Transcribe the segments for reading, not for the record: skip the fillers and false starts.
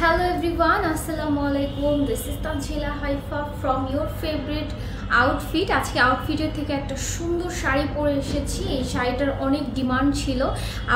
Hello everyone, Assalamualaikum. This is Tanzila Haifa from your favorite outfit. আজকে আউটফিটের থেকে একটা সুন্দর শাড়ি পরে এসেছি। এই শাড়িটার অনেক ডিমান্ড ছিল,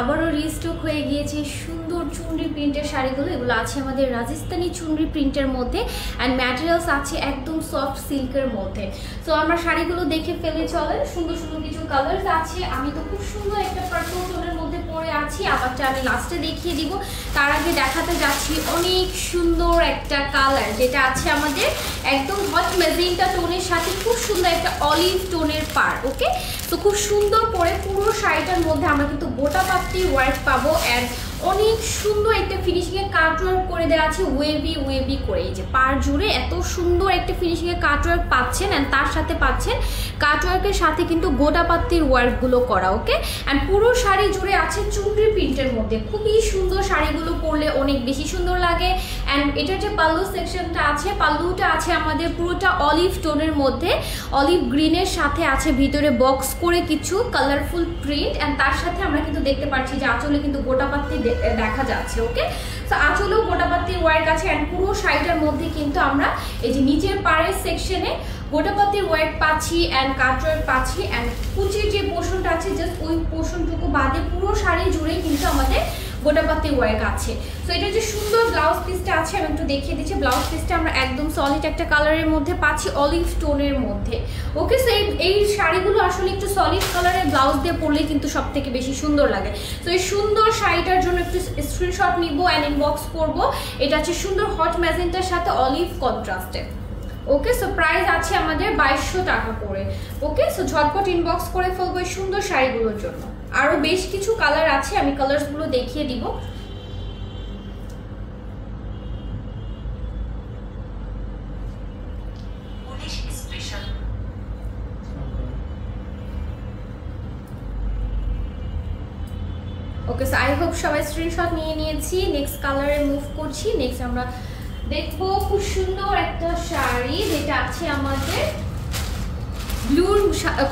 আবারও রিস্টক হয়ে গিয়েছে। সুন্দর চুনরি প্রিন্টের শাড়িগুলো, এগুলো আছে আমাদের রাজস্থানি চুনরি প্রিন্টের মধ্যে অ্যান্ড ম্যাটেরিয়ালস আছে একদম সফট সিল্কের মধ্যে। সো আমরা শাড়িগুলো দেখে ফেলে চলেন। সুন্দর সুন্দর কিছু কালার্স আছে। আমি তো খুব সুন্দর একটা পার্পল টোনের মধ্যে পরে আছি, আবারটা আমি লাস্টে দেখিয়ে দিব। তার আগে দেখাতে যাচ্ছি অনেক সুন্দর একটা কালার, যেটা আছে আমাদের একদম হট ম্যাজেন্টা টোনের সাথে খুব সুন্দর একটা অলিভ টোনের পার। ওকে, তো খুব সুন্দর করে পুরো শাড়িটার মধ্যে আমরা কিন্তু গোটা পাত্তির ওয়ার্ক পাবো অ্যান্ড অনেক সুন্দর একটা ফিনিশিংয়ে কাটওয়ার্ক করে দেওয়া আছে ওয়েভি করে। এই যে পার জুড়ে এত সুন্দর একটা ফিনিশিংয়ে কাটওয়ার্ক পাচ্ছেন অ্যান্ড তার সাথে পাচ্ছেন কাটওয়ার্কের সাথে কিন্তু গোটা পাত্তির ওয়ার্কগুলো করা। ওকে, অ্যান্ড পুরো শাড়ি জুড়ে আছে চুনরি প্রিন্টের মধ্যে। খুবই সুন্দর, শাড়িগুলো পরলে অনেক বেশি সুন্দর লাগে। অ্যান্ড এটার যে পাল্লু সেকশনটা আছে, পাল্লুটা আছে আমাদের পুরোটা অলিভ টোনের মধ্যে, অলিভ গ্রিনের সাথে আছে ভিতরে বক্স করে কিছু কালারফুল প্রিন্ট অ্যান্ড তার সাথে আমরা কিন্তু দেখতে পাচ্ছি যে আঁচলে কিন্তু গোটা পাত্তি দেখা যাচ্ছে। ওকে, তো আঁচলেও গোটা পাত্তির ওয়ার্ক আছে অ্যান্ড পুরো শাড়িটার মধ্যে কিন্তু আমরা এই যে নিচের পাড়ের সেকশনে গোটা পাত্তির ওয়ার্ক পাচ্ছি অ্যান্ড কাটওয়ার্ক পাচ্ছি অ্যান্ড কুচির যে পোর্শনটা আছে জাস্ট ওই পোর্শনটুকু বাদে পুরো শাড়ি জুড়েই কিন্তু আমাদের গোটা পাত্তির ওয়ার্ক আছে। তো এটা যে সুন্দর ব্লাউজ পিসটা আছে আমি একটু দেখিয়ে দিচ্ছি। ব্লাউজ পিসটা আমরা একদম সলিড একটা কালারের মধ্যে পাচ্ছি, অলিভ টোনের মধ্যে। ওকে, সো এই শাড়িগুলো আসলে একটু সলিড কালারের ব্লাউজ দিয়ে পরলে কিন্তু সব থেকে বেশি সুন্দর লাগে। তো এই সুন্দর শাড়িটার জন্য একটু স্ক্রিনশট নিব অ্যান্ড ইনবক্স করবো। এটা আছে সুন্দর হট ম্যাজেন্টার সাথে অলিভ কন্ট্রাস্টে। ওকে, সো প্রাইস আছে আমাদের 2200 টাকা করে। ওকে, সো ঝটপট ইনবক্স করে ফেলবো এই সুন্দর শাড়িগুলোর জন্য। আরো বেশ কিছু কালার আছে, আমি কালারসগুলো দেখিয়ে দিব। ওকে, সো আই হোপ সবাই স্ক্রিনশট নিয়ে নিয়েছি। নেক্সট কালারে মুভ করছি। নেক্সট আমরা দেখবো খুব সুন্দর একটা শাড়ি, যেটা আছে আমাদের ব্লুর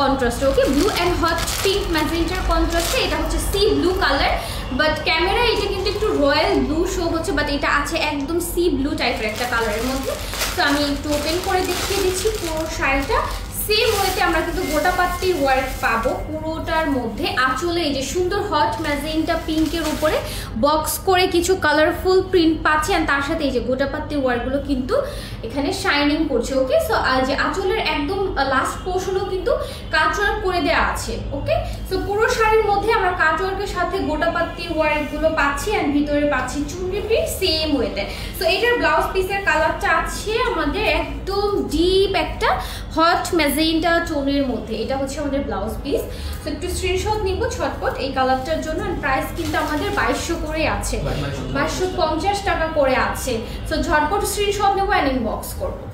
কন্ট্রাস্টে। ওকে, ব্লু অ্যান্ড হট পিঙ্ক ম্যাজেন্টার কন্ট্রাস্টে। এটা হচ্ছে সি ব্লু কালার, বাট ক্যামেরায় এটা কিন্তু একটু রয়্যাল ব্লু শো হচ্ছে, বাট এটা আছে একদম সি ব্লু টাইপের একটা কালারের মধ্যে। তো আমি একটু ওপেন করে দেখিয়ে দিচ্ছি পুরো শাড়িটা। সেম ওয়েতে আমরা কিন্তু গোটা পাত্তির ওয়ার্ক পাবো পুরোটার মধ্যে। আঁচলে এই যে সুন্দর হট ম্যাজেন্টা পিঙ্কের উপরে বক্স করে কিছু কালারফুল প্রিন্ট পাচ্ছি অ্যান্ড তার সাথে এই যে গোটা পাত্তির ওয়ার্কগুলো কিন্তু এখানে শাইনিং করছে। ওকে, সো যে আঁচলের একদম লাস্ট পোর্শনও কিন্তু কাটওয়ার্ক করে দেওয়া আছে। ওকে, সো পুরো শাড়ির মধ্যে আমরা কাটওয়ার্কের সাথে গোটা পাত্তির ওয়ার্কগুলো পাচ্ছি অ্যান্ড ভিতরে পাচ্ছি চুনরি প্রিন্ট সেম ওয়েতে। সো এটার ব্লাউজ পিসের কালারটা আছে আমাদের একদম ডিপ একটা হট ম্যাজেন্টা টোনের মধ্যে। এটা হচ্ছে আমাদের ব্লাউজ পিস। সো একটু স্ক্রিনশট নিব ছটপট এই কালারটার জন্য। প্রাইস কিন্তু আমাদের 2200 করে আছে, 2250 টাকা করে আছে। সো ঝটপট স্ক্রিনশট নেবো অ্যান্ড ইনবক্স করবো।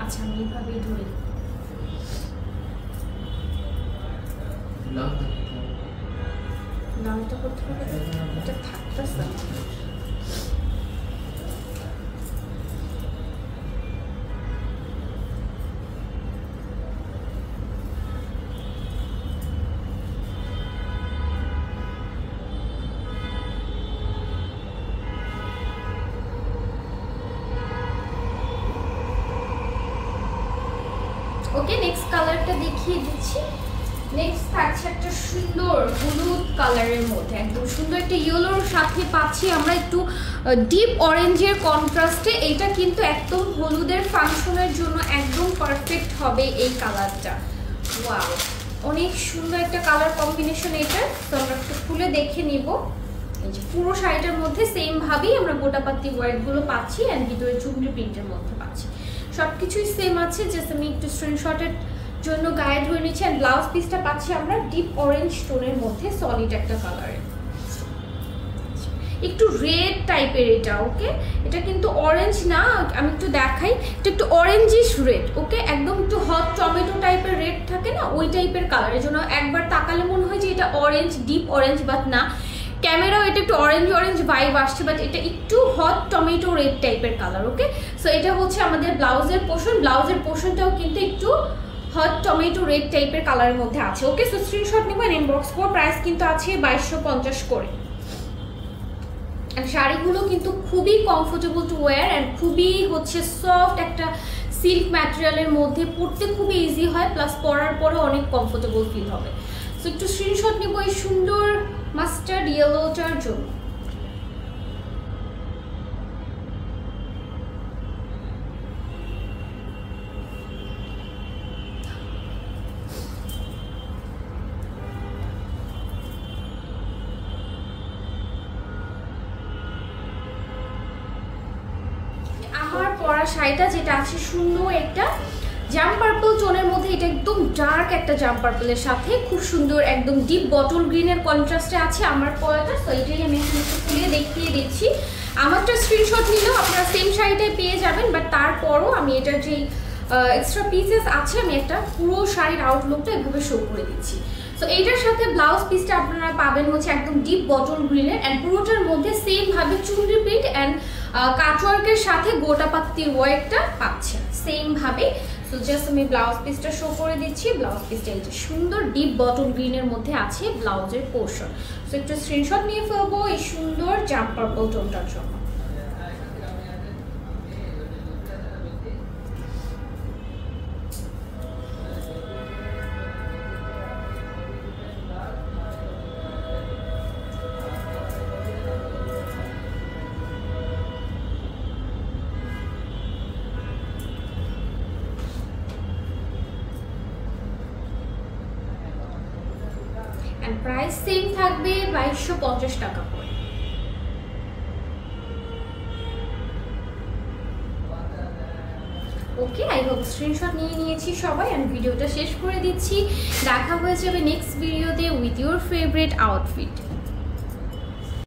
আচ্ছা, আমি এইভাবেই ধরি। নামটা করতে হবে, এটা থাকতেছে না। ওকে, নেক্সট কালারটা দেখিয়ে দিচ্ছি। নেক্সট থাকছে একটা সুন্দর হলুদ কালারের মধ্যে, একদম সুন্দর একটা ইয়েলোর সাথে পাচ্ছি আমরা একটু ডিপ অরেঞ্জের কন্ট্রাস্টে। এইটা কিন্তু একদম হলুদের ফাংশনের জন্য একদম পারফেক্ট হবে এই কালারটা। ওয়াও, অনেক সুন্দর একটা কালার কম্বিনেশন এটা। তো আমরা একটু খুলে দেখে নিব। এই যে পুরো শাড়িটার মধ্যে সেম ভাবেই আমরা গোটা পাত্তি ওয়ার্কগুলো পাচ্ছি অ্যান্ড ভিতরে চুনরি প্রিন্টের মধ্যে পাচ্ছি। সবকিছুই সেম আছে, জাস্ট আমি একটু স্ক্রিনশটের জন্য গায়ে ধরে নিচ্ছি। অ্যান্ড ব্লাউজ পিসটা পাচ্ছি আমরা ডিপ অরেঞ্জ টোনের মধ্যে, সলিড একটা কালারে। একটু রেড টাইপের এটা। ওকে, এটা কিন্তু অরেঞ্জ না, আমি একটু দেখাই, এটা একটু অরেঞ্জিশ রেড। ওকে, একদম একটু হট টমেটো টাইপের রেড থাকে না, ওই টাইপের কালার। এর জন্য একবার তাকালে মনে হয় যে এটা অরেঞ্জ, ডিপ অরেঞ্জ, বাট না, ক্যামেরাও এটা একটু অরেঞ্জ অরেঞ্জ ভাইব আসছে, বাট এটা একটু হট টমেটো রেড টাইপের কালার। ওকে, সো এটা হচ্ছে আমাদের ব্লাউজের পোর্শন। ব্লাউজের পোর্শনটাও কিন্তু একটু হট টমেটো রেড টাইপের কালারের মধ্যে আছে। ওকে, সো স্ক্রিনশট নেবেন, ইনবক্স করব। প্রাইস কিন্তু আছে 2250 করে। শাড়িগুলো কিন্তু খুবই কমফোর্টেবল টু ওয়্যার অ্যান্ড খুবই হচ্ছে সফট একটা সিল্ক ম্যাটেরিয়ালের মধ্যে, পরতে খুবই ইজি হয়, প্লাস পরার পরে অনেক কমফোর্টেবল ফিল হবে। সো একটু স্ক্রিনশট নিব এই সুন্দর মাস্টার্ড ইয়েলোটার জন্য। আমার পরা শাড়িটা যেটা আছে সুন্দর একটা জাম পার্পল টোনের মধ্যে, এটা একদম ডার্ক একটা জাম পার্পলের সাথে খুব সুন্দর একদম ডিপ বটল গ্রিনের কন্ট্রাস্টে আছে আমার পরাটা। সো এটাই আমি খুলে দেখিয়ে দিচ্ছি। আমারটা স্ক্রিনশট নিলেও আপনারা সেম শাড়িটাই পেয়ে যাবেন, বাট তারপরও আমি এটার যেই এক্সট্রা পিসেস আছে আমি একটা পুরো শাড়ির আউটলুকটা এভাবে শো করে দিচ্ছি। সো এইটার সাথে ব্লাউজ পিসটা আপনারা পাবেন হচ্ছে একদম ডিপ বটল গ্রিনের অ্যান্ড পুরোটার মধ্যে সেম ভাবে চুনরি প্রিন্ট অ্যান্ড কাটওয়ার্কের সাথে গোটা পাত্তির ওয়ার্কটা পাচ্ছেন সেম ভাবে। সো জাস্ট আমি ব্লাউজ পিসটা শো করে দিচ্ছি। ব্লাউজ পিসটা এই যে সুন্দর ডিপ বটল গ্রিনের মধ্যে আছে ব্লাউজের পোর্শন। সো একটু স্ক্রিনশট নিয়ে ফেলবো এই সুন্দর জাম পার্পল টোনটার জন্য। and price same থাকবে 2250 টাকা করে। ওকে, আই হোপ স্ক্রিনশট নিয়ে নিয়েছি সবাই এন্ড ভিডিওটা শেষ করে দিচ্ছি। দেখা হয়ে যাবে নেক্সট ভিডিওতে উইথ ইউর ফেভারিট আউটফিট।